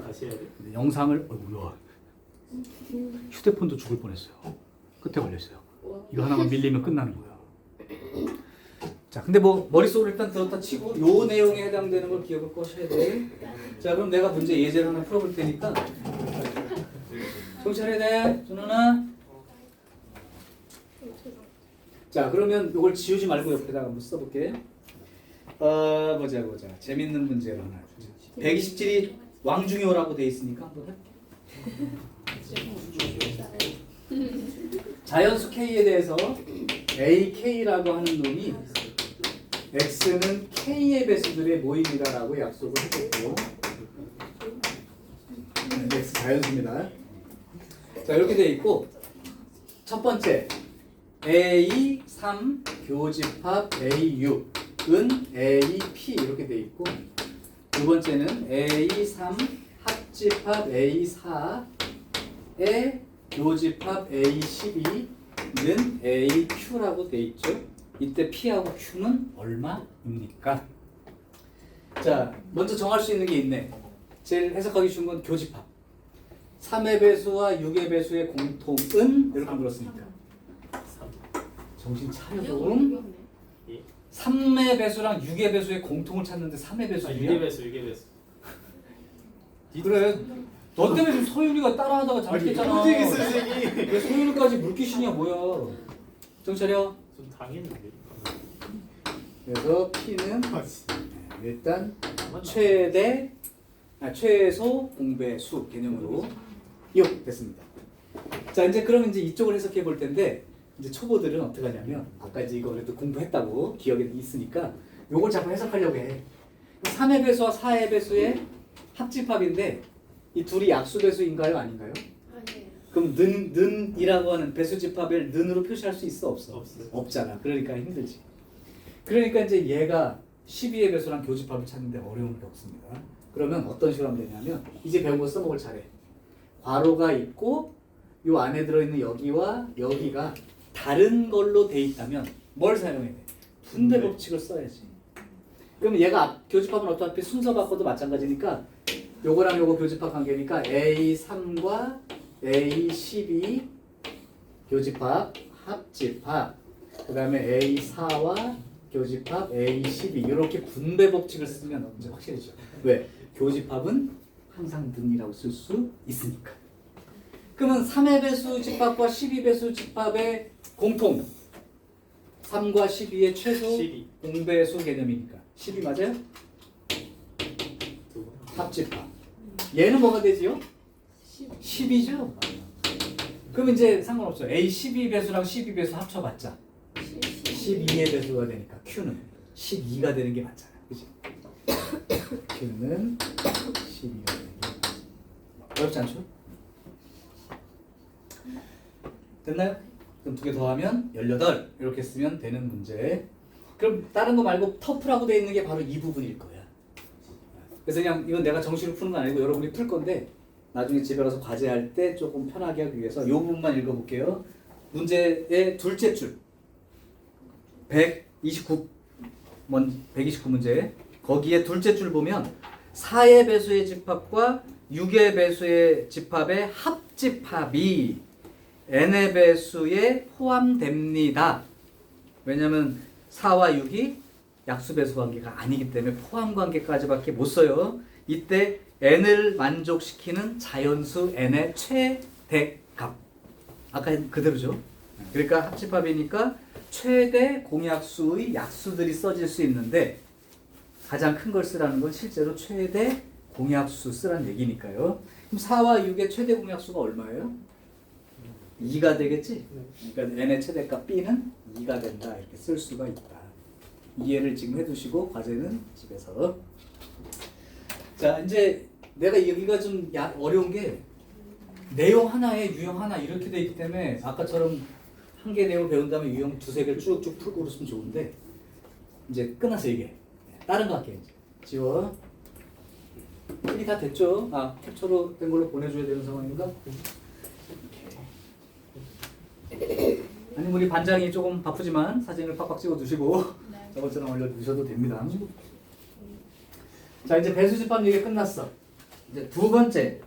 다시 해야 돼? 영상을 어이구야. 휴대폰도 죽을 뻔했어요. 끝에 걸렸어요. 이거 하나만 밀리면 끝나는 거야. 자, 근데 뭐 머릿속으로 일단 들었다 치고 요 내용에 해당되는 걸 기억을 꼭 하셔야 돼. 자, 그럼 내가 문제 예제를 하나 풀어볼 테니까 정찰해야 돼, 준호나. 자, 그러면 이걸 지우지 말고 옆에다가 한번 써볼게. 보자. 재밌는 문제로 하나. 127이 왕중요라고 돼 있으니까 한번 해볼게. 자연수 K에 대해서 AK라고 하는 놈이 X는 K의 배수들의 모임이다라고 약속을 해줬고, X 자연수입니다. 자, 이렇게 돼 있고, 첫 번째 A3 교집합 AU은 AP 이렇게 돼 있고, 두 번째는 A3 합집합 A4의 교집합 A12는 AQ라고 돼 있죠. 이때 P하고 Q는 얼마입니까? 자, 먼저 정할 수 있는 게 있네. 제일 해석하기 쉬운 건 교집합. 3의 배수와 6의 배수의 공통은 이렇게 물었으니까. 정신 차려 좀. 3의 배수랑 6의 배수의 공통을 찾는데 3의 배수야? 6의 배수, 6의 배수. 그래. 너 때문에 지금 서윤이가 따라하다가 잘못했잖아. 왜 서윤이까지 물귀신이야 뭐야. 정신 차려. 좀 당했는데. 그래서 P는 일단 최소 공배수 개념으로 됐습니다. 자, 이제 그럼 이제 이쪽을 해석해 볼 텐데, 이제 초보들은 어떻게 하냐면, 아까 이제 이거 그래도 공부했다고 기억에 있으니까 요걸 자꾸 해석하려고 해. 3의 배수와 4의 배수의 합집합인데 이 둘이 약수 배수인가요, 아닌가요? 아니에요. 그럼 는이라고 하는 배수 집합을 는으로 표시할 수 있어, 없어? 없어요. 없잖아. 그러니까 힘들지. 그러니까 이제 얘가 12의 배수랑 교집합을 찾는데 어려움이 없습니다. 그러면 어떤 식으로 하면 되냐면, 이제 배운 거 써먹을 차례. 괄호가 있고 요 안에 들어있는 여기와 여기가 다른 걸로 돼 있다면 뭘 사용해야 돼? 분배 법칙을 써야지. 그럼 얘가 교집합은 어차피 순서 바꿔도 마찬가지니까 요거랑 요거 교집합 관계니까 A3과 A12 교집합 합집합, 그 다음에 A4와 교집합 A12 이렇게 분배 법칙을 쓰면 이제 확실해져. 왜? 교집합은 항상 능이라고 쓸 수 있으니까. 그러면 3의 배수 집합과 12배수 집합의 공통, 3과 12의 최소 12. 공배수 개념이니까 12 맞아요? 두 번. 합집합. 얘는 뭐가 되지요? 10이죠? 그럼 이제 상관없어요. A 12배수랑 12배수 합쳐봤자 12의 배수가 되니까 Q는 12가 되는 게 맞잖아. 그치? Q는 12가 되는 게 맞아. 어렵지 않죠? 됐나요? 그럼 두 개 더하면 18 이렇게 쓰면 되는 문제. 그럼 다른 거 말고 터프라고 되어 있는 게 바로 이 부분일 거야. 그래서 그냥 이건 내가 정식으로 푸는 건 아니고 여러분이 풀 건데 나중에 집에 가서 과제할 때 조금 편하게 하기 위해서 이 부분만 읽어볼게요. 문제의 둘째 줄 129 문제, 거기에 둘째 줄 보면 4의 배수의 집합과 6의 배수의 집합의 합집합이 n의 배수에 포함됩니다. 왜냐하면 4와 6이 약수 배수 관계가 아니기 때문에 포함 관계까지밖에 못 써요. 이때 n을 만족시키는 자연수 n의 최대값. 아까 그대로죠. 그러니까 합집합이니까 최대 공약수의 약수들이 써질 수 있는데 가장 큰 걸 쓰라는 건 실제로 최대 공약수 쓰라는 얘기니까요. 그럼 4와 6의 최대 공약수가 얼마예요? 2가 되겠지? 그러니까 n의 최대값 b는 2가 된다 이렇게 쓸 수가 있다. 이해를 지금 해두시고 과제는 집에서. 자, 이제 내가 여기가 좀 어려운 게 내용 하나에 유형 하나 이렇게 돼 있기 때문에 아까처럼 한 개 내용을 배운 다음에 유형 두세 개를 쭉쭉 풀고 그랬으면 좋은데 이제 끝났어 이게. 다른 거 할게요. 이제 지워. 풀이 다 됐죠? 아, 캡처로 된 걸로 보내줘야 되는 상황인가? 아니면 우리 반장이 조금 바쁘지만 사진을 팍팍 찍어 두시고 저것처럼 올려주셔도 됩니다. 자, 이제 배수집합 얘기 끝났어. 이제 두 번째.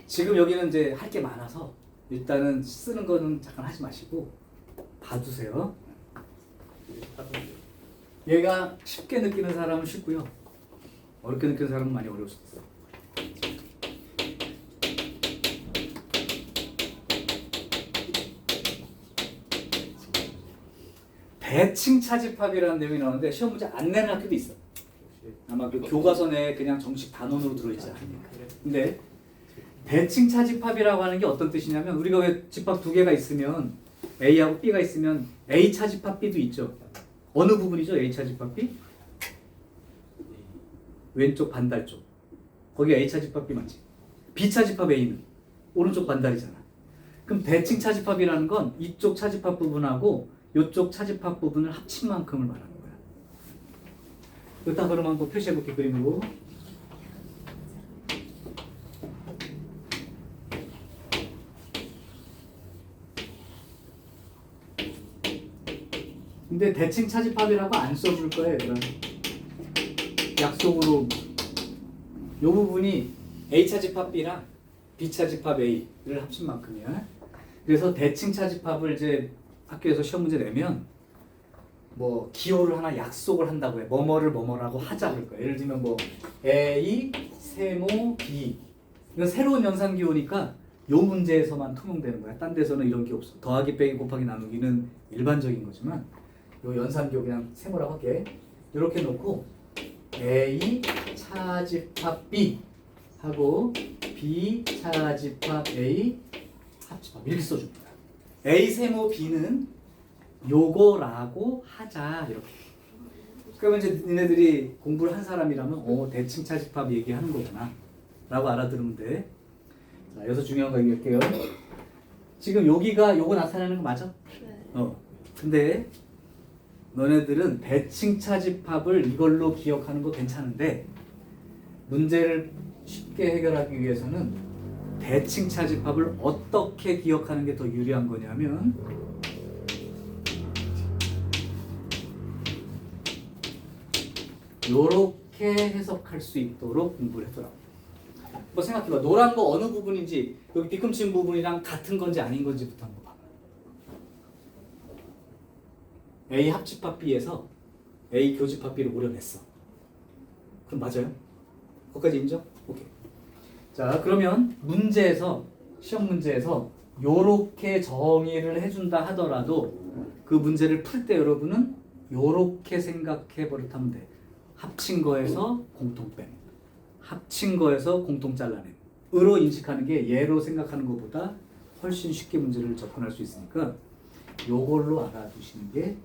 지금 여기는 이제 할 게 많아서 일단은 쓰는 거는 잠깐 하지 마시고 봐두세요. 얘가 쉽게 느끼는 사람은 쉽고요. 어렵게 느끼는 사람은 많이 어려울 수 있어요. 대칭 차집합이라는 내용이 나오는데 시험 문제 안 내는 학교도 있어. 아마 그 교과서에 그냥 정식 단원으로 들어있지 않습니까? 근데 대칭 차집합이라고 하는 게 어떤 뜻이냐면 우리가 왜 집합 두 개가 있으면 A하고 B가 있으면 A 차집합 B도 있죠. 어느 부분이죠? A 차집합 B? 왼쪽 반달 쪽. 거기 A 차집합 B 맞지? B 차집합 A는 오른쪽 반달이잖아. 그럼 대칭 차집합이라는 건 이쪽 차집합 부분하고 이쪽 차집합 부분을 합친 만큼을 말하는 거야. 일단 그러면 한번 표시해볼게 그림으로. 근데 대칭 차집합이라고 안 써줄 거야 얘들아. 약속으로 요 부분이 A 차집합 B랑 B 차집합 A를 합친 만큼이야. 그래서 대칭 차집합을 이제 학교에서 시험 문제 내면 뭐 기호를 하나 약속을 한다고 해. 뭐뭐를 뭐뭐라고 하자 그럴 거야. 예를 들면 뭐 A 세모 B 이건 새로운 연산 기호니까 요 문제에서만 통용되는 거야. 딴 데서는 이런 게 없어. 더하기 빼기 곱하기 나누기는 일반적인 거지만 요 연산 기호 그냥 세모라고 할게. 이렇게 놓고 A 차집합 B 하고 B 차집합 A 합집합 이렇게 써줍니다. A 세모 B는 요거라고 하자 이렇게. 그러면 이제 니네들이 공부를 한 사람이라면 대칭 차집합 얘기하는 거구나 라고 알아들으면 돼. 자, 여기서 중요한 거 얘기할게요. 지금 여기가 요거 나타내는 거 맞아? 네. 근데 너네들은 대칭 차집합을 이걸로 기억하는 거 괜찮은데 문제를 쉽게 해결하기 위해서는 대칭 차집합을 어떻게 기억하는 게 더 유리한 거냐면 요렇게 해석할 수 있도록 공부를 해더라고. 뭐 생각해봐. 노란 거 어느 부분인지 여기 뒤꿈치 부분이랑 같은 건지 아닌 건지부터 한번 봐봐. A 합집합 B에서 A 교집합 B를 오려냈어. 그럼 맞아요? 거기까지 인정? 오케이. 자, 그러면 문제에서 시험 문제에서 요렇게 정의를 해준다 하더라도 그 문제를 풀 때 여러분은 요렇게 생각해 버릇하면 돼. 합친 거에서 공통 뺀, 합친 거에서 공통 잘라냄 으로 인식하는 게 얘로 생각하는 것보다 훨씬 쉽게 문제를 접근할 수 있으니까 요걸로 알아두시는 게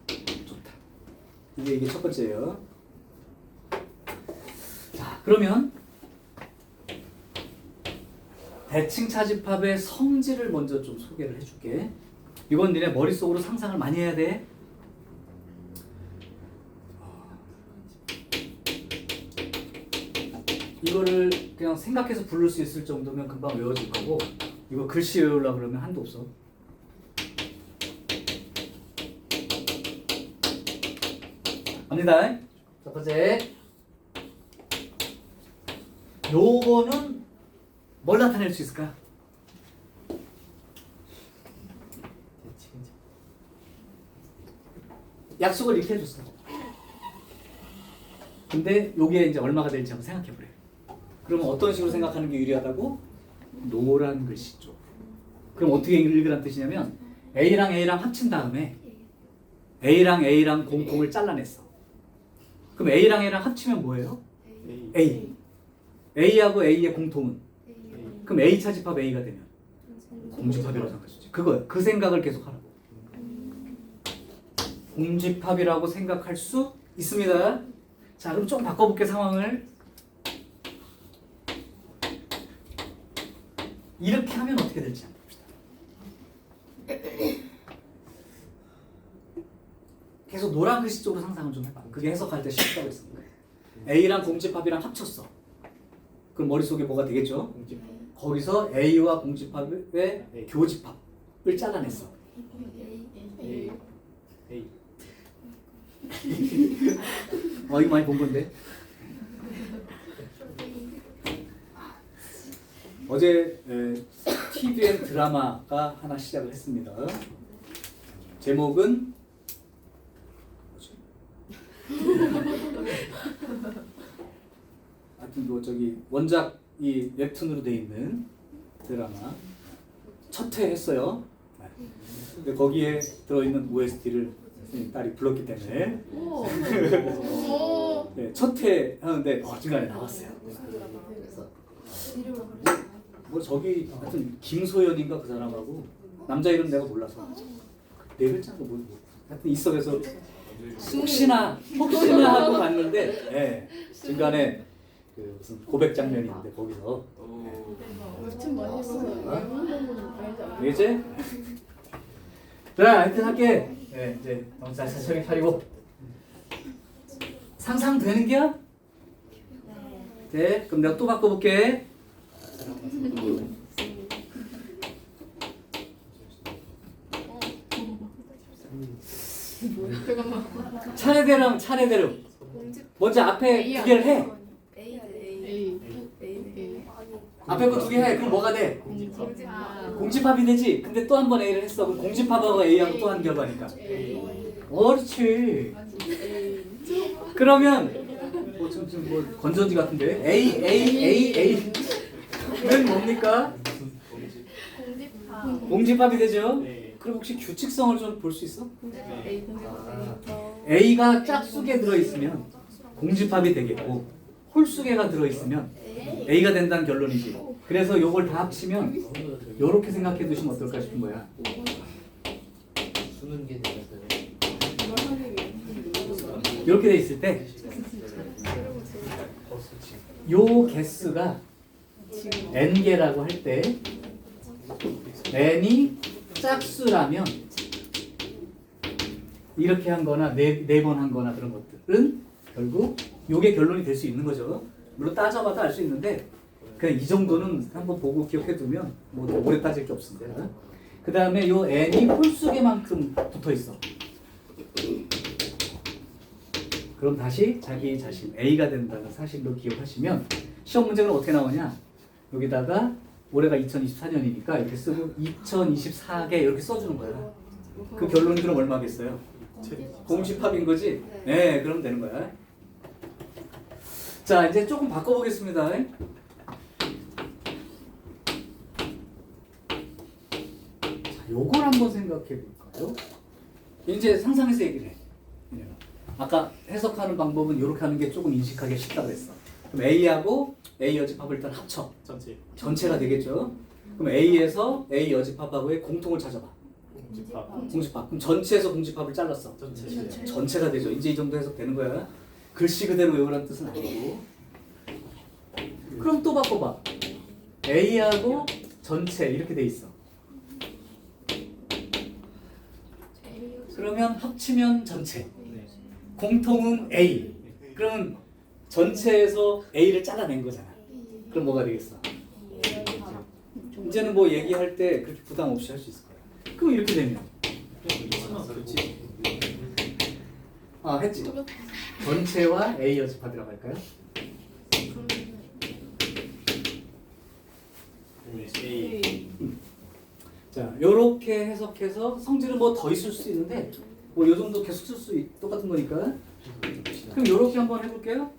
좋다. 이게 첫 번째예요. 자, 그러면 대칭 차집합의 성질을 먼저 좀 소개를 해줄게. 이건 니네 머릿속으로 상상을 많이 해야 돼. 이거를 그냥 생각해서 부를 수 있을 정도면 금방 외워질 거고 이거 글씨 외우려고 그러면 한도 없어. 갑니다. 첫 번째, 요거는 뭘 나타낼 수 있을까? 약속을 이렇게 해줬어. 근데 요게 이제 얼마가 될지 한번 생각해보래. 그러면 어떤 식으로 생각하는 게 유리하다고? 노란 글씨 쪽. 그럼 어떻게 읽으란 뜻이냐면 A랑 A랑 합친 다음에 A랑 A랑 공통을 잘라냈어. 그럼 A랑 A랑 합치면 뭐예요? A. A하고 A의 공통은? 그럼 A 차집합 A가 되면 공집합이라고 생각하시지. 그거 그 생각을 계속 하라고. 공집합이라고 생각할 수 있습니다. 자, 그럼 좀 바꿔볼게 상황을. 이렇게 하면 어떻게 될지 한번 봅시다. 계속 노란 글씨 쪽으로 상상을 좀 해봐. 그게 해석할 때 쉽다고 했습니다. A랑 공집합이랑 합쳤어. 그럼 머릿속에 뭐가 되겠죠? 거기서 A와 공집합의 교집합을 잘라냈어. A 이거 많이 본 건데. 어제 TVN 드라마가 하나 시작을 했습니다. 제목은 뭐지? 하여튼 뭐 저기 원작이 웹툰으로 돼 있는 드라마 첫 회 했어요. 근데 거기에 들어있는 OST를 딸이 불렀기 때문에 네, 첫 회 하는데 중간에 나왔어요. 뭐 저기 하여튼 김소연인가 그 사람하고 남자 이름 내가 몰라서 네 글자가 뭐 하여튼 있어. 그래서 혹시나 하고 봤는데 네, 중간에 그 무슨 고백 장면이 있는데 거기서 웹툰 많이 했어요. 이제 자 하여튼 할게. 네, 이제 너무 잘 차례 차리고 상상되는 게야? 네, 그럼 내가 또 바꿔볼게. 차례대로 먼저 앞에 두 개를 해. 앞에 거 두 개 해. 그럼 뭐가 돼? 공집합이 되지. 근데 또 한 번 A를 했어. 그럼 공집합하고 A하고 또 한 결과니까. 옳지. 그러면 뭐 건전지 같은데 A는 뭡니까? 공집합이 되죠. 네. 그럼 혹시 규칙성을 좀 볼 수 있어? 네. A가 짝수개 들어있으면 공집합이 되겠고 홀수개가 들어있으면 A가 된다는 결론이지. 그래서 요걸 다 합치면 요렇게 생각해 두시면 어떨까 싶은 거야. 수능 게 되겠어요. 이렇게 돼 있을 때 요 개수가 n개라고 할 때 n이 짝수라면 이렇게 한 거나 네 번 한 거나 그런 것들은 결국 요게 결론이 될 수 있는 거죠. 물론 따져봐도 알 수 있는데 그냥 이 정도는 한번 보고 기억해 두면 뭐 오래 따질 게 없습니다. 그 다음에 요 n이 홀수개만큼 붙어 있어. 그럼 다시 자기 자신 A가 된다는 사실로 기억하시면 시험 문제는 어떻게 나오냐? 여기다가 올해가 2024년이니까 이렇게 쓰고 2024개 이렇게 써주는 거야. 그 결론이 그럼 얼마겠어요? 공집합인 거지? 네, 그럼 되는 거야. 자, 이제 조금 바꿔보겠습니다. 자, 요걸 한번 생각해 볼까요? 이제 상상해서 얘기를 해. 아까 해석하는 방법은 이렇게 하는 게 조금 인식하기 쉽다고 했어. 그럼 A하고 A 여집합을 일단 합쳐. 전체가 되겠죠. 그럼 A에서 A 여집합하고의 공통을 찾아봐. 공집합. 그럼 전체에서 공집합을 잘랐어. 전체가 되죠. 이제 이 정도 해석 되는 거야. 글씨 그대로 외우라는 뜻은 아니고. 그럼 또 바꿔봐. A하고 전체 이렇게 돼 있어. 그러면 합치면 전체. 공통은 A. 그러면 전체에서 A를 잘라낸 거잖아. 그럼 뭐가 되겠어? 이제는 뭐 얘기할 때 그렇게 부담 없이 할 수 있을 거야. 그럼 이렇게 되면 했지. 전체와 A 여집합이라고 할까요? 자, 요렇게 해석해서 성질은 뭐 더 있을 수 있는데 뭐 요 정도 계속 쓸 수 똑같은 거니까. 그럼 요렇게 한번 해볼게요.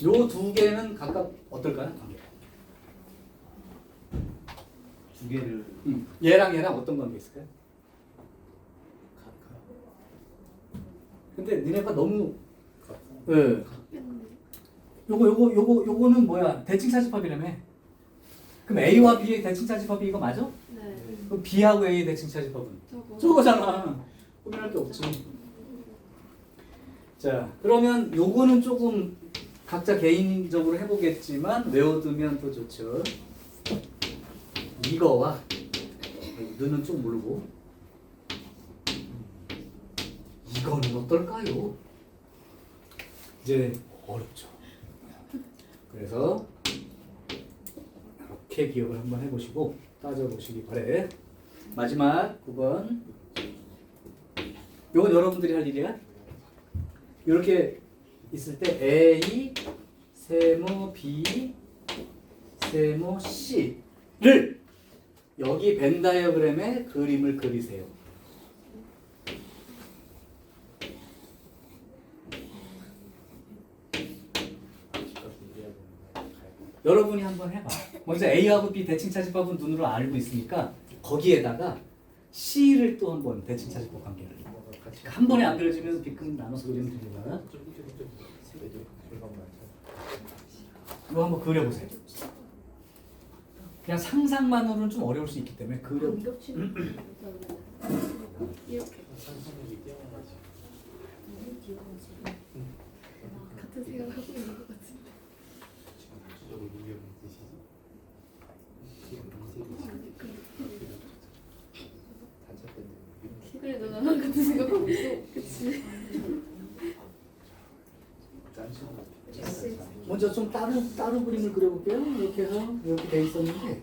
요 두 개는 각각 어떨까요? 두 개를 얘랑 어떤 관계 있을까요? 근데 니네가 너무 요거는 뭐야? 대칭차집합이라며. 그럼 A와 B의 대칭차집합이 이거 맞아? 네. 그럼 B하고 A의 대칭차집합은 저거잖아. 고민할 게 없지. 자, 그러면 요거는 조금 각자 개인적으로 해보겠지만 외워두면 더 좋죠. 이거와 너는 좀 모르고 이거는 어떨까요? 이제 어렵죠. 그래서 이렇게 기억을 한번 해보시고 따져보시기 바래. 마지막 9번 이건 여러분들이 할 일이야. 이렇게 있을 때 A 세모 B 세모 C를 여기 벤 다이어그램에 그림을 그리세요. 여러분이 한번 해봐. 먼저 A하고 B 대칭차집합은 눈으로 알고 있으니까 거기에다가 C를 또 한번 대칭차집합 관계를 한 번에 안 그려지면 B끔 나눠서 그리면 됩니다. 이거 한번 그려보세요. 그냥 상상만으로는 좀 어려울 수 있기 때문에 그려. 겹치는 이렇게 상상력이 뛰어나가지고. 같은 생각을 하고 있는 것 같은데. 저거 이게 무슨 뜻이지? 그래도 나랑 같은 생각하고 있어. 그치? 먼저 좀 따로 그림을 그려볼게요. 이렇게 해서 이렇게 돼 있었는데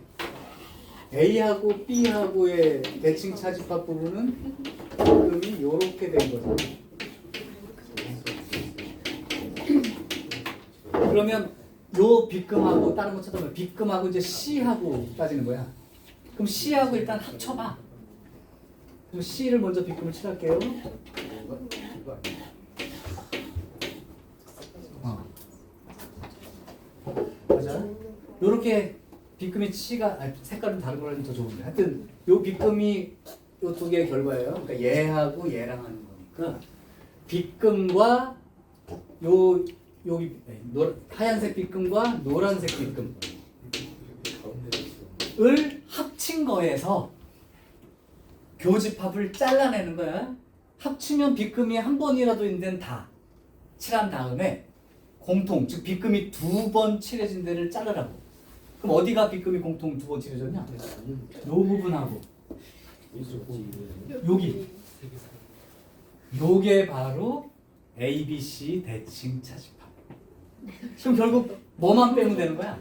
A하고 B하고의 대칭 차집합 부분은 그림이 이렇게 된 거죠. 그러면 요 B금하고 다른 거 찾아보면 B금하고 이제 C하고 따지는 거야. 그럼 C하고 일단 합쳐봐. 그럼 C를 먼저 B금을 칠할게요. 맞아. 요렇게 B금이 C가 색깔은 다른 거라면 더 좋은데 하여튼 요 B금이 요 두 개의 결과예요. 그러니까 얘하고 얘랑 하는 거니까 B금과 요 여기 하얀색 B금과 노란색 B금을 합친 거에서 교집합을 잘라내는 거야. 합치면 B금이 한 번이라도 있는 데는 다 칠한 다음에 공통, 즉 B금이 두 번 칠해진 데를 자르라고. 그럼 어디가 B금이 공통 두 번 칠해졌냐? 요 부분하고 여기. 요게 바로 ABC 대칭 차집합. 그럼 결국 뭐만 빼면 되는 거야?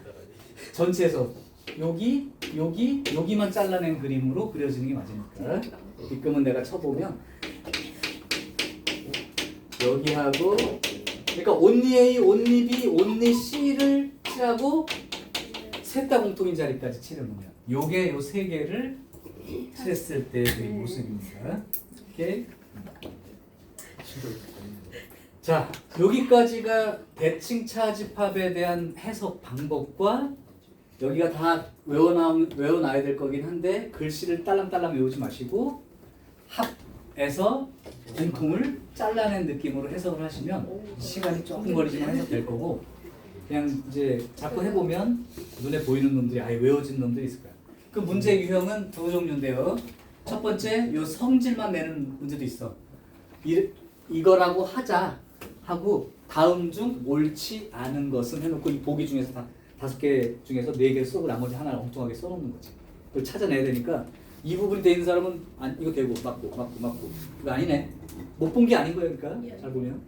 전체에서 여기만 잘라낸 그림으로 그려지는 게 맞으니까. B금은 내가 쳐보면 여기하고 그러니까 only A, only B, only C를 칠하고 셋 다 공통인 자리까지 칠해놓으면 요게 요 세 개를 칠했을 때의 모습입니다. 이렇게. 자, 여기까지가 대칭 차집합에 대한 해석 방법과 여기가 다 외워놔야 될 거긴 한데 글씨를 딸랑딸랑 외우지 마시고 합에서 공통을 잘라낸 느낌으로 해석을 하시면 시간이 조금 걸리지만 해석될 거고 그냥 이제 자꾸 해보면 눈에 보이는 놈들이 아예 외워진 놈들이 있을 거야. 그 문제 유형은 두 종류인데요. 첫 번째 요 성질만 내는 문제도 있어. 이거라고 하자 하고 다음 중 옳지 않은 것은 해놓고 이 보기 중에서 다 5개 중에서 4개를 쓰고 나머지 하나를 엉뚱하게 써놓는 거지. 그걸 찾아내야 되니까 이 부분이 돼 있는 사람은 이거 되고 맞고 이거 아니네. 못 본 게 아닌 거예요. 그러니까 잘 보면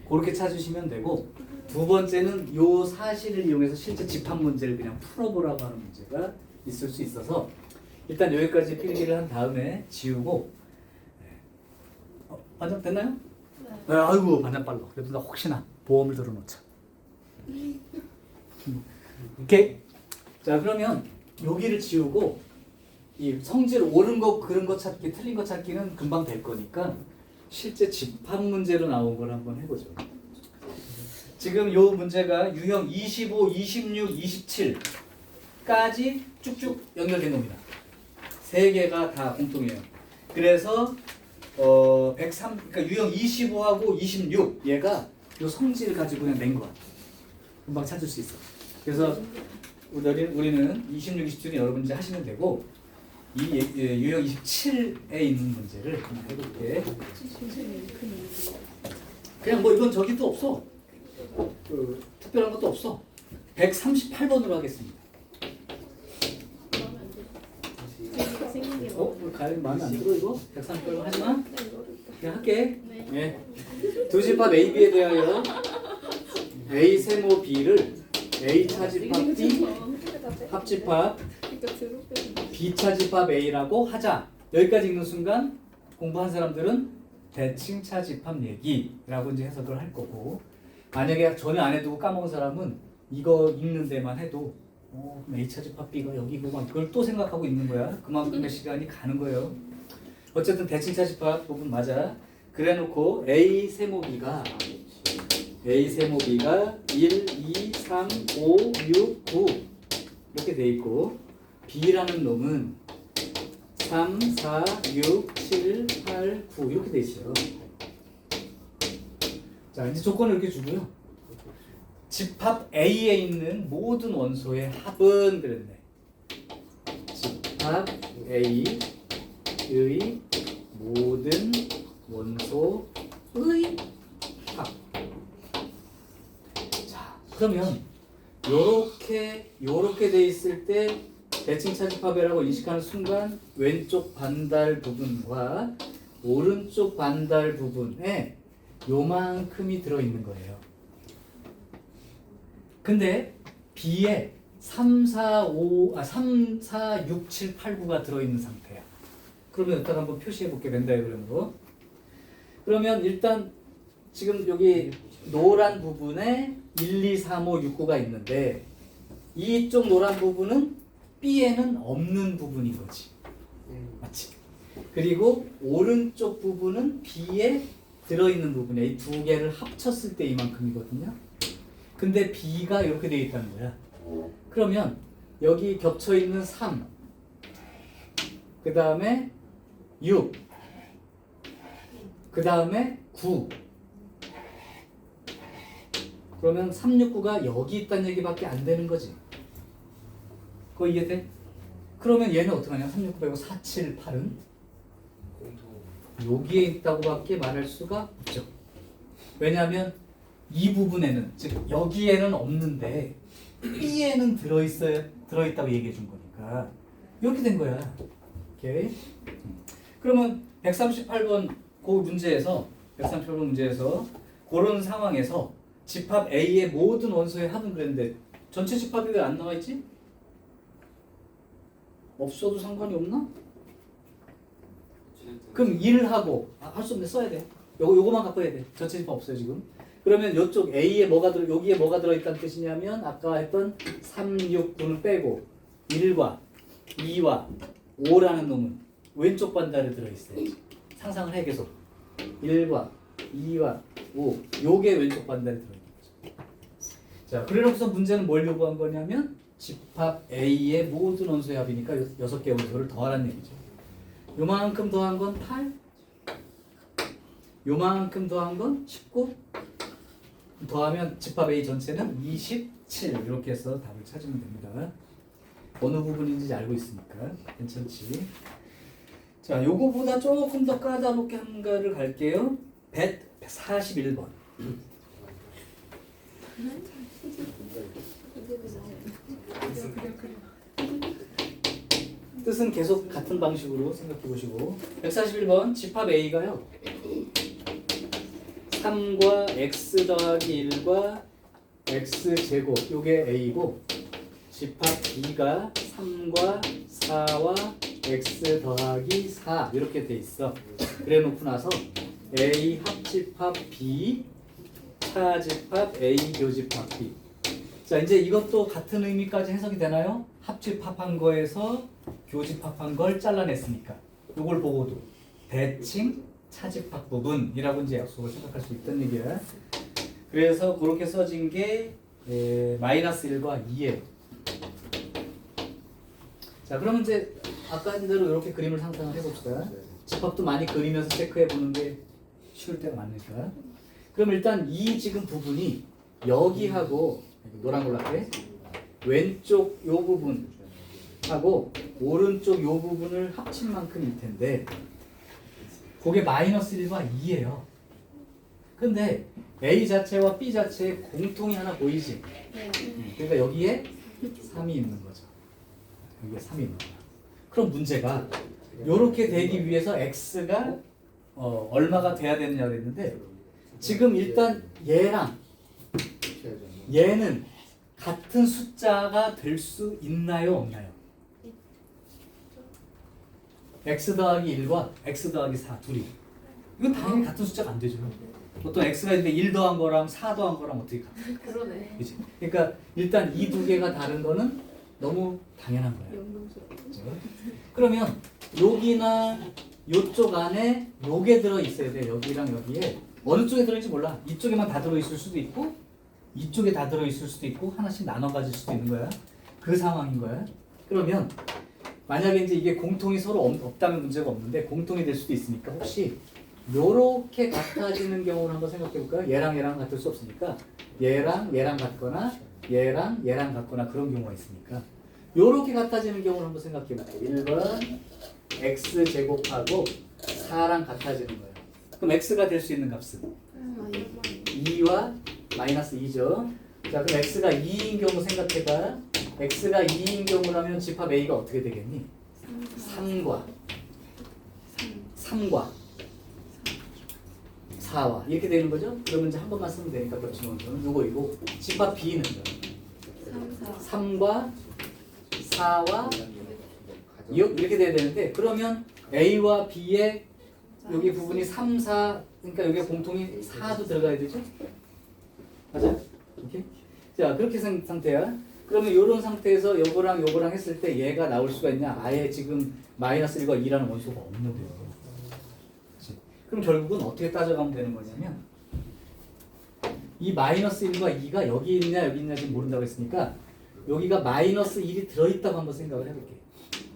그렇게 찾으시면 되고 두 번째는 요 사실을 이용해서 실제 집합 문제를 그냥 풀어보라고 하는 문제가 있을 수 있어서 일단 여기까지 필기를 한 다음에 지우고 반장 됐나요? 네. 아이고 반장 빨라. 그래도 나 혹시나 보험을 들어놓자. 오케이. 자 그러면 여기를 지우고 이 성질 옳은 거 그런 거 찾기 틀린 거 찾기는 금방 될 거니까 실제 집합 문제로 나온 걸 한번 해보죠. 지금 요 문제가 유형 25, 26, 27까지 쭉쭉 연결된 겁니다. 세 개가 다 공통이에요. 그래서 103 그러니까 유형 25하고 26 얘가 요 성질을 가지고 그냥 낸 거야. 금방 찾을 수 있어. 그래서 우리는 26, 27은 여러분 이제 하시면 되고 이 유형 27에 있는 문제를 한번 해볼게. 그냥 뭐 이건 저기도 없어. 특별한 것도 없어. 138번으로 하겠습니다. 가연 마음에 안 들어 이거? 138번 하지마. 그냥 할게. 네. 두 집합 AB에 대하여 A 세모 B를 A 차집합 B 합집합 B 차집합 A라고 하자. 여기까지 읽는 순간 공부한 사람들은 대칭 차집합 얘기라고 이제 해석을 할 거고, 만약에 전혀 안 해두고 까먹은 사람은 이거 읽는 데만 해도 그럼 A 차집합 B가 여기고만 그걸 또 생각하고 있는 거야. 그만큼의 시간이 가는 거예요. 어쨌든 대칭 차집합 부분 맞아. 그래놓고 A 세모비가 1, 2, 3, 5, 6, 9 이렇게 돼 있고, B라는 놈은 3, 4, 6, 7, 8, 9 이렇게 돼 있어요. 자, 이제 조건을 이렇게 주고요. 집합 A에 있는 모든 원소의 합은 그랬네. 집합 A의 모든 원소의 합. 자, 그러면 요렇게 돼 있을 때 대칭 차집합이라고 인식하는 순간 왼쪽 반달 부분과 오른쪽 반달 부분에 요만큼이 들어있는 거예요. 근데 B에 3, 4, 6, 7, 8, 9가 들어있는 상태야. 그러면 여기다가 한번 표시해 볼게, 벤 다이어그램으로. 그러면 일단 지금 여기 노란 부분에 1, 2, 3, 5, 6, 9가 있는데 이쪽 노란 부분은 B에는 없는 부분인 거지. 맞지? 그리고 오른쪽 부분은 B에 들어있는 부분이야. 이 두 개를 합쳤을 때 이만큼이거든요. 근데 B가 이렇게 되어 있다는 거야. 그러면 여기 겹쳐 있는 3, 그 다음에 6, 그 다음에 9. 그러면 3, 6, 9가 여기 있다는 얘기밖에 안 되는 거지. 그거 이해돼? 그러면 얘는 어떡하냐? 3, 6, 9 빼고 4, 7, 8은 여기에 있다고밖에 말할 수가 없죠. 왜냐하면 이 부분에는, 즉 여기에는 없는데 B에는 들어있다고 얘기해 준 거니까 이렇게 된 거야. 오케이? 그러면 138번 문제에서 그런 상황에서 집합 A의 모든 원소의 합은 그랬는데 전체 집합이 왜 안 나와 있지? 없어도 상관이 없나? 그럼 1을 하고 할 수 없네, 써야 돼. 요거만 갖고 해야 돼. 전체 집합 없어요 지금. 그러면 이쪽 A에 여기에 뭐가 들어있다는 뜻이냐면 아까 했던 3, 6, 9는 빼고 1과 2와 5라는 놈은 왼쪽 반달에 들어있어요. 상상을 해 계속. 1과 2와 5 요게 왼쪽 반달에 들어있는 거죠. 자, 그래놓고서 문제는 뭘 요구한 거냐면 집합 A의 모든 원소의 합이니까 6개 원소를 더하라는 얘기죠. 요만큼 더한 건 8, 요만큼 더한 건 19, 더하면 집합 A 전체는 27 이렇게 해서 답을 찾으면 됩니다. 어느 부분인지 알고 있으니까 괜찮지. 자, 요거보다 조금 더 까다롭게 한가를 갈게요. 141번. 뜻은 계속 같은 방식으로 생각해 보시고 141번 집합 A가요 3과 x 더하기 1과 x제곱 요게 A고 집합 B가 3과 4와 x 더하기 4 이렇게 돼 있어. 그래 놓고 나서 A 합집합 B 차집합 A 교집합 B. 자, 이제 이것도 같은 의미까지 해석이 되나요? 합집합한 거에서 교집합한 걸 잘라냈으니까 이걸 보고도 대칭 차집합 부분이라고 이제 약속을 생각할 수 있다는 얘기야. 그래서 그렇게 써진 게 마이너스 1과 2예요. 자, 그러면 이제 아까 한 대로 이렇게 그림을 상상을 해봅시다. 집합도 많이 그리면서 체크해 보는 게 쉬울 때가 많으니까. 그럼 일단 이 지금 부분이 여기하고 노란 걸로 할게. 왼쪽 요 부분하고 오른쪽 요 부분을 합친 만큼일 텐데 그게 마이너스 1과 2예요. 근데 A 자체와 B 자체에 공통이 하나 보이지? 그러니까 여기에 3이 있는 거죠. 여기에 3이 있는 거야. 그럼 문제가 요렇게 되기 위해서 X가 얼마가 돼야 되느냐 그랬는데 지금 일단 얘랑 얘는 같은 숫자가 될 수 있나요? 없나요? x 더하기 1과 x 더하기 4 둘이 이건 당연히 같은 숫자가 안 되죠. 보통 x가 있는데 1 더한 거랑 4 더한 거랑 어떻게 같아? 그러네. 그치? 그러니까 일단 이 두 개가 다른 거는 너무 당연한 거예요. 영롱스럽고. 그죠? 그러면 여기나 요쪽 안에 요게 들어 있어야 돼. 여기랑 여기에 어느 쪽에 들어있는지 몰라. 이쪽에만 다 들어 있을 수도 있고 이쪽에 다 들어 있을 수도 있고 하나씩 나눠 가질 수도 있는 거야. 그 상황인 거야. 그러면 만약에 이제 이게 공통이 서로 없다면 문제가 없는데 공통이 될 수도 있으니까 혹시 요렇게 같아지는 경우를 한번 생각해 볼까요? 얘랑 얘랑 같을 수 없으니까 얘랑 얘랑 같거나 얘랑 얘랑 같거나 그런 경우가 있으니까 요렇게 같아지는 경우를 한번 생각해 볼게요. 1번 x제곱하고 4랑 같아지는 거예요. 그럼 x가 될 수 있는 값은 아, 이런 2와 마이너스 2죠. 자, 그럼 x가 2인 경우 생각해봐. x가 2인 경우라면 집합 a가 어떻게 되겠니? 3과 4와 이렇게 되는 거죠. 그러면 이제 한 번만 쓰면 되니까 겹치는 원소는 요거이고 집합 b는 3과 4와 이렇게 돼야 되는데 그러면 a와 b의 여기 부분이 3, 4 그러니까 여기 공통이 4도 들어가야 되죠? 맞아요? 이렇게? 자 그렇게 상태야. 그러면 이런 상태에서 요거랑 요거랑 했을 때 얘가 나올 수가 있냐? 아예 지금 마이너스 1과 2라는 원소가 없는데요. 그치? 그럼 결국은 어떻게 따져가면 되는 거냐면 이 마이너스 1과 2가 여기 있냐 여기 있냐 지금 모른다고 했으니까 여기가 마이너스 1이 들어있다고 한번 생각을 해볼게.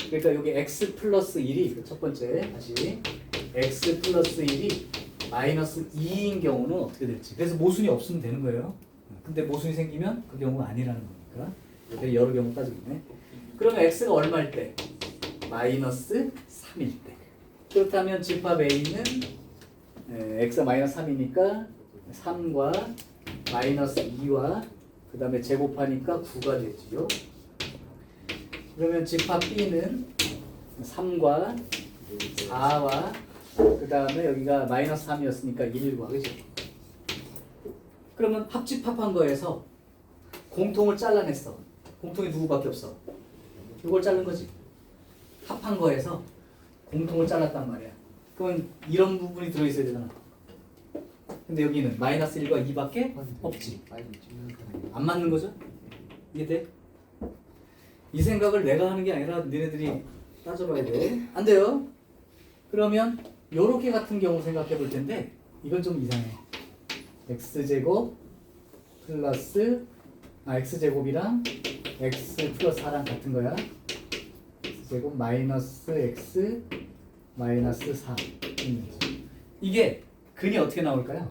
그러니까 여기 x 플러스 1이 첫 번째 다시 x 플러스 1이 마이너스 2인 경우는 어떻게 될지. 그래서 모순이 없으면 되는 거예요. 근데 모순이 생기면 그 경우가 아니라는 거니까. 이렇게 여러 경우 따지겠네. 그러면 x가 얼마일 때? 마이너스 3일 때. 그렇다면 집합 a는 x가 마이너스 3이니까 3과 마이너스 2와 그 다음에 제곱하니까 9가 되지요. 그러면 집합 b는 3과 4와 그 다음에 여기가 마이너스 3이었으니까 1과 그죠? 그러면 합집합한 거에서 공통을 잘라냈어. 공통이 누구밖에 없어? 이걸 자른 거지. 합한 거에서 공통을 잘랐단 말이야. 그러면 이런 부분이 들어있어야 되잖아. 근데 여기는 마이너스 1과 2밖에 없지. 안 맞는 거죠? 이해돼? 이 생각을 내가 하는 게 아니라 너네들이 따져봐야 돼. 안 돼요. 그러면 요렇게 같은 경우 생각해 볼 텐데 이건 좀 이상해. x제곱 플러스 x제곱이랑 x 플러스 4랑 같은 거야. x제곱 마이너스 x 마이너스 4 이게 근이 어떻게 나올까요?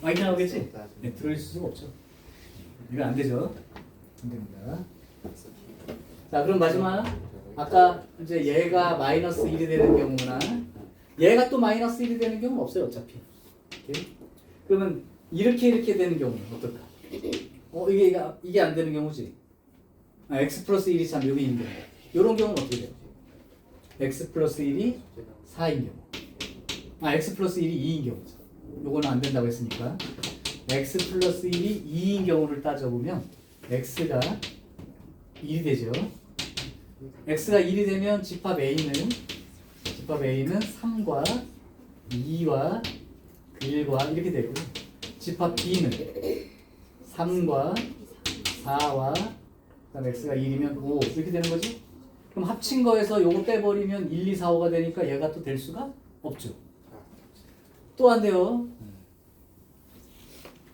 많이 나오겠지? 네, 들어있을 수가 없죠. 이건 안 되죠. 안 됩니다. 자, 그럼 마지막 아까 이제 얘가 마이너스 1이 되는 경우나 얘가 또 마이너스 1이 되는 경우는 없어요 어차피. 오케이? 그러면 이렇게 되는 경우는 어떨까? 이게 안 되는 경우지. x 플러스 1이 참 여기 있는 경우. 이런 경우는 어떻게 돼요? x 플러스 1이 4인 경우. x 플러스 1이 2인 경우죠. 요거는 안 된다고 했으니까 x 플러스 1이 2인 경우를 따져보면 x가 1이 되죠. x가 1이 되면 집합 a는 3과 2와 1과 이렇게 되고 집합 b는 3과 4와 그다음에 x가 1이면 5 이렇게 되는 거지. 그럼 합친 거에서 요거 빼버리면 1, 2, 4, 5가 되니까 얘가 또 될 수가 없죠. 또 안 돼요.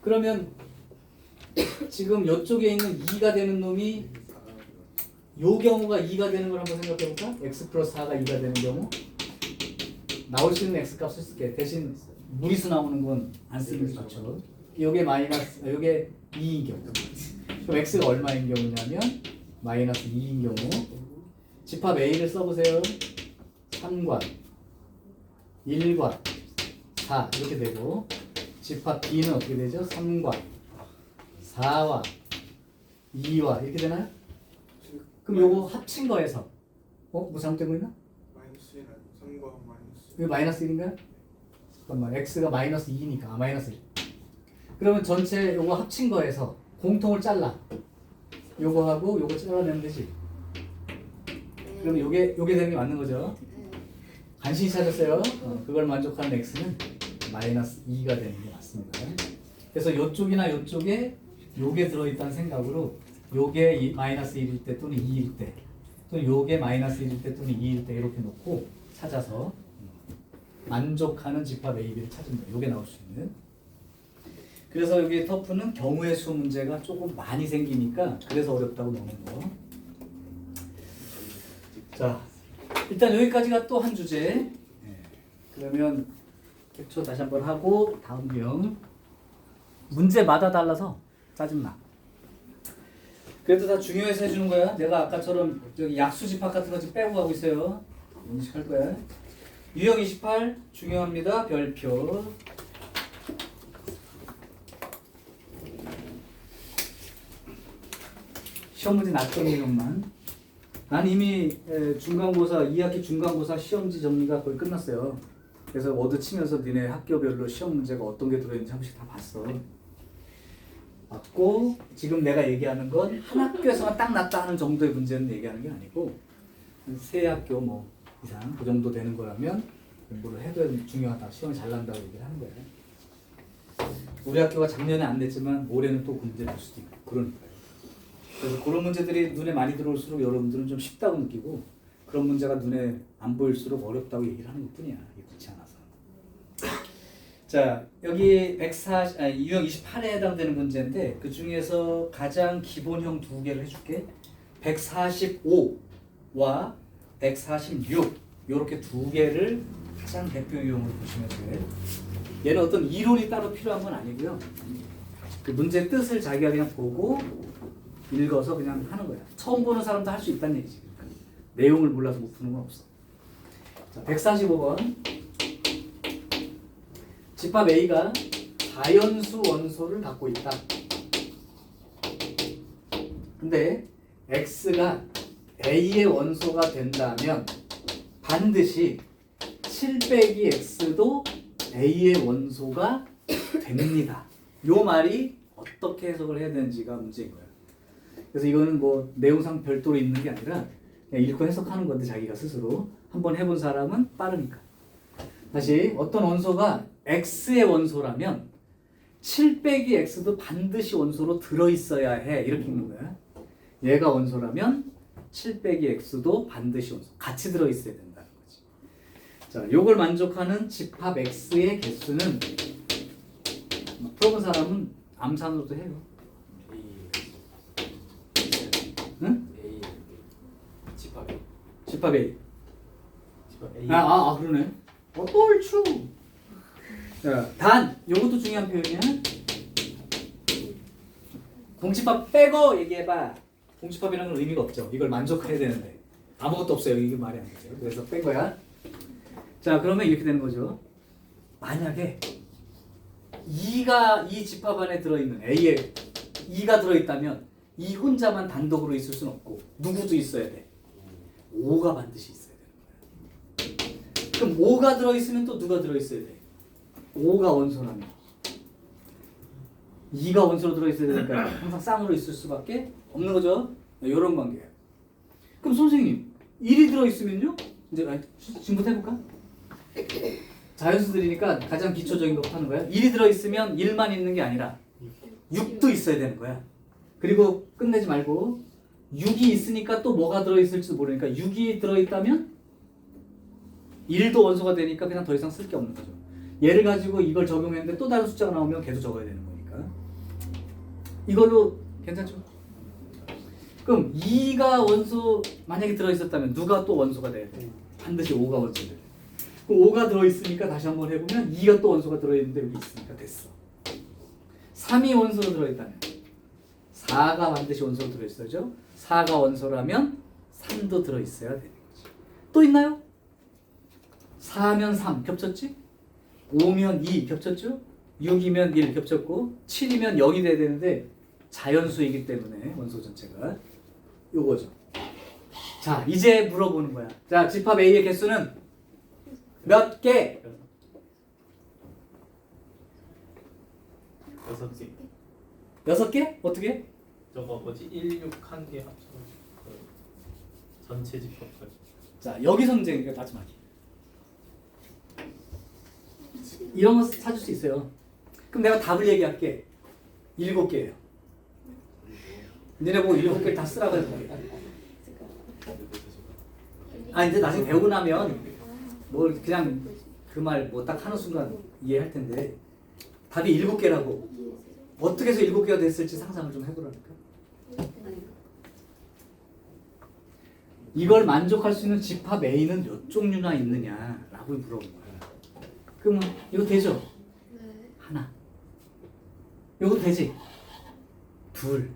그러면 지금 이쪽에 있는 2가 되는 놈이 요 경우가 2가 되는 걸 한번 생각해 볼까? x 플러스 4가 2가 되는 경우 나올 수 있는 x 값을 쓸게. 대신 무리수 나오는 건 안 쓰는 게 좋죠. 요게 마이너스 요게 2인 경우. 그럼 x가 얼마인 경우냐면 마이너스 2인 경우 집합 a를 써보세요. 3과 1과 4 이렇게 되고 집합 b는 어떻게 되죠? 3과 4와 2와 이렇게 되나요? 그럼 요거 합친 거에서 뭐 잘못된 거 있나? 마이너스 1 3과 마이너스 이거 마이너스 1인가요? 잠깐만 x가 마이너스 2니까 마이너스 1 그러면 전체 요거 합친 거에서 공통을 잘라 요거하고 요거 잘라내면 되지. 그러면 요게 되는 게 맞는 거죠. 간신히 찾았어요. 그걸 만족하는 x는 마이너스 2가 되는 게 맞습니다. 그래서 이쪽이나 이쪽에 요게 들어있다는 생각으로 요게 마이너스 1일 때 또는 2일 때 또는 요게 마이너스 1일 때 또는 2일 때 이렇게 놓고 찾아서 만족하는 집합 A, B를 찾으면 돼요. 요게 나올 수 있는. 그래서 여기 터프는 경우의 수 문제가 조금 많이 생기니까 그래서 어렵다고 넣는 거. 자, 일단 여기까지가 또 한 주제. 그러면 캡처 다시 한번 하고 다음 유형. 문제마다 달라서 짜증나. 그래도 다 중요해서 해주는 거야. 내가 아까처럼 여기 약수 집합 같은 거 지금 빼고 가고 있어요. 인식할 거야. 유형 28 중요합니다. 별표. 시험 문제 낯선 유형만. 난 이미 중간고사 2학기 중간고사 시험지 정리가 거의 끝났어요. 그래서 워드 치면서 니네 학교별로 시험 문제가 어떤 게 들어있는지 한 번씩 다 봤어. 맞고 지금 내가 얘기하는 건 한 학교에서만 딱 났다 하는 정도의 문제는 얘기하는 게 아니고 세 학교 뭐 이상 그 정도 되는 거라면 공부를 해도 중요하다. 시험을 잘 난다고 얘기를 하는 거예요. 우리 학교가 작년에 안 냈지만 올해는 또 문제 낼 수도 있고 그러니까요. 그래서 그런 문제들이 눈에 많이 들어올수록 여러분들은 좀 쉽다고 느끼고 그런 문제가 눈에 안 보일수록 어렵다고 얘기를 하는 것뿐이야. 이게 그렇지 않아서. 자, 여기 140, 유형 28에 해당되는 문제인데 그 중에서 가장 기본형 두 개를 해줄게. 145와 146 이렇게 두 개를 가장 대표 유형으로 보시면 돼요. 얘는 어떤 이론이 따로 필요한 건 아니고요. 그 문제 뜻을 자기가 그냥 보고 읽어서 그냥 하는 거야. 처음 보는 사람도 할 수 있다는 얘기지. 그러니까 내용을 몰라서 못 푸는 건 없어. 자, 145번. 집합 A가 자연수 원소를 갖고 있다. 근데 X가 A의 원소가 된다면 반드시 7 빼기 X도 A의 원소가 됩니다. 요 말이 어떻게 해석을 해야 되는지가 문제인 거예요. 그래서 이거는 뭐 내용상 별도로 있는 게 아니라 그냥 읽고 해석하는 건데 자기가 스스로 한번 해본 사람은 빠르니까. 다시 어떤 원소가 X의 원소라면 7 빼기 X도 반드시 원소로 들어있어야 해. 이렇게 읽는 거야. 얘가 원소라면 7 빼기 X도 반드시 원소. 같이 들어있어야 된다는 거지. 자, 요걸 만족하는 집합 X의 개수는 풀어본 사람은 암산으로도 해요. 응? A 집합 집합 A. 집합 A 그러네. 옳추. 자, 단 요것도 중요한 표현이야. 공집합 빼고 얘기해봐. 공집합이라는 건 의미가 없죠. 이걸 만족해야 되는데 아무것도 없어요. 이게 말이 안 되죠. 그래서 뺀 거야. 자, 그러면 이렇게 되는 거죠. 만약에 2가 이 집합 안에 들어있는 A에 2가 들어있다면 이 혼자만 단독으로 있을 수는 없고 누구도 있어야 돼. 5가 반드시 있어야 되는 거야. 그럼 5가 들어있으면 또 누가 들어있어야 돼? 5가 원소라면 2가 원소로 들어있어야 되니까 항상 쌍으로 있을 수밖에 없는 거죠. 이런 관계예요. 그럼 선생님 1이 들어있으면요? 이제 지금부터 해볼까? 자연수들이니까 가장 기초적인 것부터 하는 거야. 1이 들어있으면 1만 있는 게 아니라 6도 있어야 되는 거야. 그리고 끝내지 말고 6이 있으니까 또 뭐가 들어있을지도 모르니까 6이 들어있다면 1도 원소가 되니까 그냥 더 이상 쓸 게 없는 거죠. 얘를 가지고 이걸 적용했는데 또 다른 숫자가 나오면 계속 적어야 되는 거니까. 이걸로 괜찮죠? 그럼 2가 원소 만약에 들어있었다면 누가 또 원소가 돼야 돼? 반드시 5가 원소가 돼야 돼. 그럼 5가 들어있으니까 다시 한번 해보면 2가 또 원소가 들어있는데 여기 있으니까 됐어. 3이 원소로 들어있다면 4가 반드시 원소로 들어있어야죠. 4가 원소라면 3도 들어있어야 되는 거지. 또 있나요? 4면 3 겹쳤지? 5면 2 겹쳤죠? 6이면 1 겹쳤고 7이면 0이 돼야 되는데 자연수이기 때문에 원소 전체가 요거죠. 자, 이제 물어보는 거야. 자, 집합 A의 개수는 몇 개? 6개 6개? 어떻게? 저거 뭐지 1, 6 한 개 합쳐서 전체 집합까지 자, 여기서 문제니까 마지막이. 이런 거 찾을 수 있어요. 그럼 내가 답을 얘기할게. 7개예요. 너네 보고 7개를 다 쓰라고 해서 아 이제 나중에 배우고 나면 뭐 그냥 그 말 뭐 딱 하는 순간 이해할 텐데 답이 7개라고 어떻게 해서 7개가 됐을지 상상을 좀 해보라니까. 이걸 만족할 수 있는 집합 A는 몇 종류나 있느냐라고 물어본 거야. 그러면 이거 되죠? 네. 하나. 요거 되지? 둘.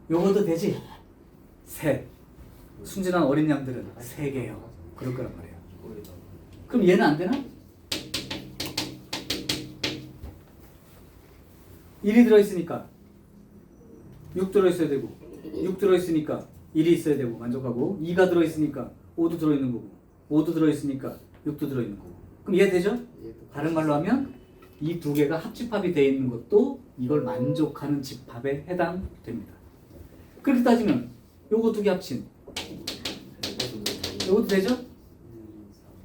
요것도 되지? 셋. 순진한 어린 양들은 3개요. 그럴 거란 말이에요. 그럼 얘는 안 되나? 1이 들어있으니까 6 들어있어야 되고 6 들어있으니까 1이 있어야 되고 만족하고 2가 들어있으니까 5도 들어있는 거고 5도 들어있으니까 6도 들어있는 거고 그럼 이해되죠? 다른 말로 하면 이 두 개가 합집합이 되어 있는 것도 이걸 만족하는 집합에 해당됩니다. 그렇게 따지면 요거 두 개 합친 요것도 되죠?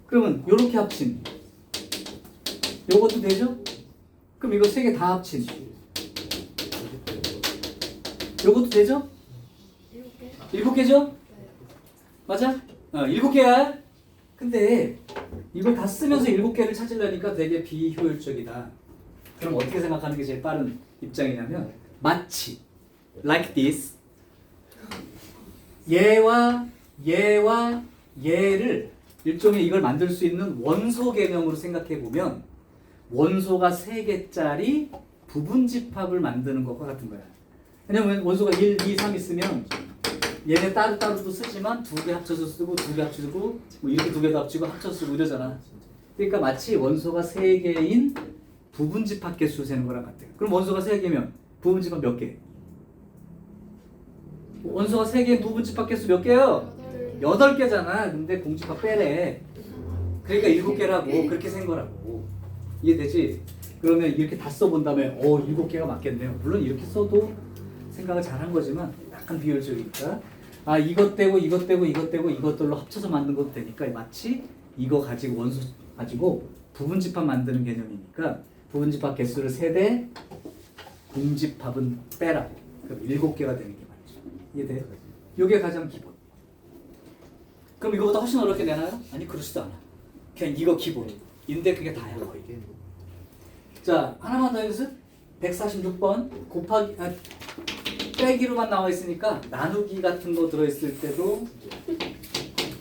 그러면 요렇게 합친 요것도 되죠? 그럼 이거 3개 다 합친 요것도 되죠? 7개죠? 맞아? 7개야. 근데 이걸 다 쓰면서 7개를 찾으려니까 되게 비효율적이다. 그럼 어떻게 생각하는 게 제일 빠른 입장이냐면 마치 like this 얘와 얘를 일종의 이걸 만들 수 있는 원소 개념으로 생각해 보면 원소가 3개짜리 부분 집합을 만드는 것과 같은 거야. 왜냐면 원소가 1, 2, 3 있으면 얘네 따로따로도 쓰지만 2개 합쳐서 쓰고 2개 합쳐서 쓰고 뭐 이렇게 2개도 합치고 합쳐서 쓰고 이러잖아. 그러니까 마치 원소가 3개인 부분 집합 개수 세는 거랑 같아요. 그럼 원소가 3개면 부분 집합 몇 개? 원소가 3개인 부분 집합 개수 몇 개요? 8개잖아. 근데 공집합 빼래. 그러니까 7개라고 그렇게 센 거라고. 이해되지? 그러면 이렇게 다 써본 다음에 7개가 맞겠네요. 물론 이렇게 써도 생각을 잘한 거지만 약간 비효율적이니까 아 이것 떼고 이것 떼고 이것 떼고 이것들로 합쳐서 만든 것도 되니까 마치 이거 가지고 원소 가지고 부분 집합 만드는 개념이니까 부분 집합 개수를 세대 공집합은 빼라고. 그럼 7개가 되는 게 맞죠. 이해돼요? 이게 가장 기본. 그럼 이거보다 훨씬 어렵게 되나요? 아니 그렇지도 않아. 그냥 이거 기본인데 그게 다야 거의. 자 하나만 더 해주세요. 146번 곱하기 빼기로만 나와 있으니까 나누기 같은 거 들어있을 때도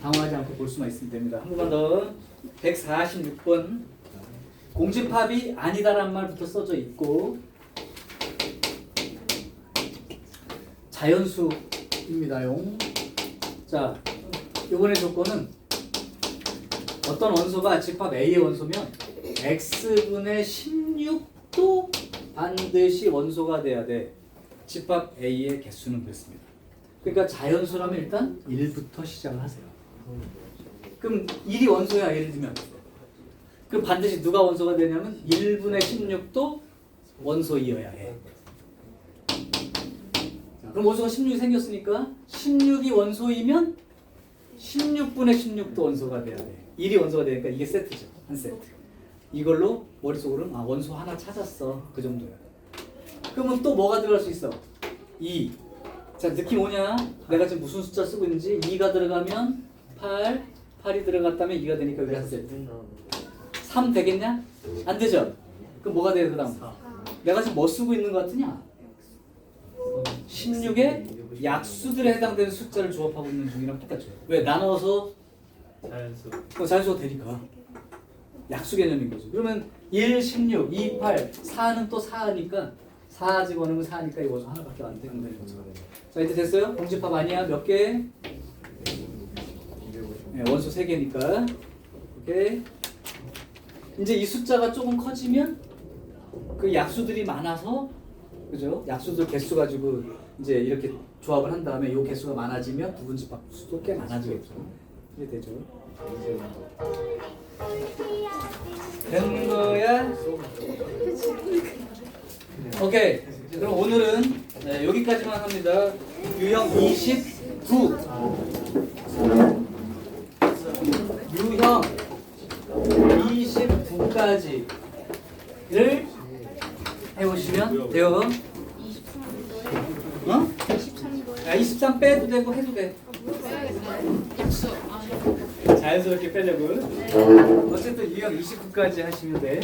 당황하지 않고 볼 수만 있으면 됩니다. 한 번만 더. 146번 공집합이 아니다란 말부터 써져 있고 자연수입니다용. 자 이번에 조건은 어떤 원소가 집합 A의 원소면 X분의 16도 반드시 원소가 돼야 돼. 집합 A의 개수는 그렇습니다. 그러니까 자연수라면 일단 1부터 시작을 하세요. 그럼 1이 원소야 예를 들면 그럼 반드시 누가 원소가 되냐면 1분의 16도 원소이어야 해. 자, 그럼 원소가 16이 생겼으니까 16이 원소이면 16분의 16도 원소가 돼야 돼. 1이 원소가 되니까 이게 세트죠. 한 세트. 이걸로 머릿속으로는 원소 하나 찾았어. 그 정도야. 그러면 또 뭐가 들어갈 수 있어? 2. 자 느낌 오냐? 내가 지금 무슨 숫자 쓰고 있는지 2가 들어가면 8, 8이 들어갔다면 2가 되니까 여기 한 세트. 3 되겠냐? 안 되죠? 그럼 뭐가 돼요 그 다음? 내가 지금 뭐 쓰고 있는 것 같으냐? 16에 약수들에 해당되는 숫자를 조합하고 있는 중이랑 똑같죠. 왜? 나눠서 자연수. 자연수가 되니까 약수 개념인 거죠. 그러면 1, 16, 2, 8, 4는 또 4니까 4 집어넣으면 4니까 이거 하나밖에 안 되는 거죠. 자 이제 됐어요? 공집합 아니야? 몇 개? 네, 원소 3개니까 오케이. 이제 이 숫자가 조금 커지면 그 약수들이 많아서 그죠? 약수들 개수 가지고 이제 이렇게 조합을 한 다음에 이 개수가 많아지면 부분 집합 수도 꽤 많아지겠죠. 이게 되죠. 된 거야? 오케이. 그럼 오늘은 여기까지만 합니다. 유형 29. 유형 29. 29까지를 해오시면 돼요. 23도에 어? 23도에 야, 23 빼도 되고 해도 돼. 약수 자연스럽게 빼려고. 어쨌든 유형 29까지 하시면 돼.